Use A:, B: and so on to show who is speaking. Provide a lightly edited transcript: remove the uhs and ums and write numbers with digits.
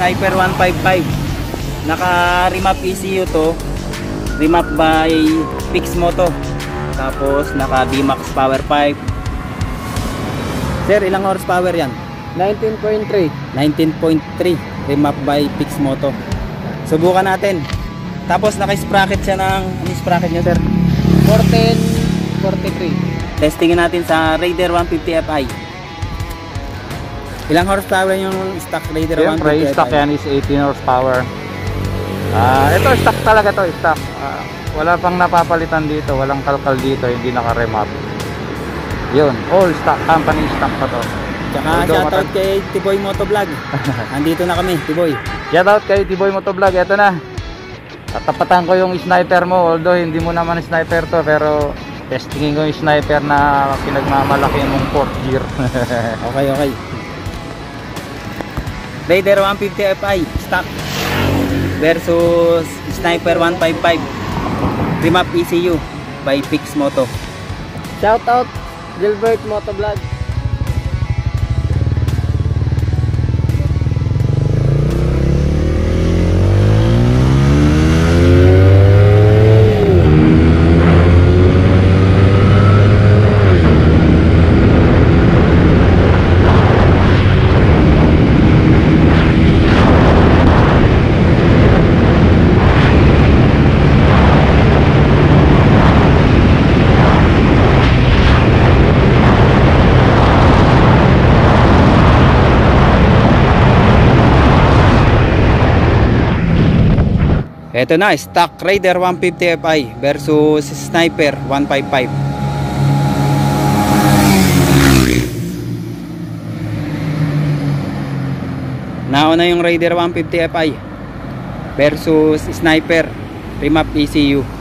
A: Sniper 155. Naka remap ECU to. Remap by Pixmoto. Tapos naka D-Max power pipe. Sir, ilang horsepower yan?
B: 19.3.
A: 19.3. Remap by Pixmoto. Subukan natin. Tapos naka-sprocket siya ng, ano sprocket nyo sir?
B: 1443.
A: Testingin natin sa Raider 150 Fi. Ilang horsepower yung stock Raider 150
C: Siyempre,
A: Fi?
C: stock yan is 18 horsepower. Ito stock talaga to, stock. Wala pang napapalitan dito, walang kalkal dito, hindi naka-remap. Yun, all stock, company stock pa to.
A: Tsaka shoutout kay Tiboy Motovlog. Andito na kami, Tiboy.
C: Shoutout kay Tiboy Motovlog, eto na. Tatapatan ko yung sniper mo, although hindi mo naman sniper to, pero testingin ko yung sniper na pinagmamalaki mong 4th gear.
A: Okay, okay. Raider 150 Fi stock versus Sniper 155 remap ECU by Pixmoto.
B: Shoutout Gilbert Motovlog.
A: Ito na, stock Raider 150 Fi versus Sniper 155. Nauna yung Raider 150 Fi versus Sniper remap ECU.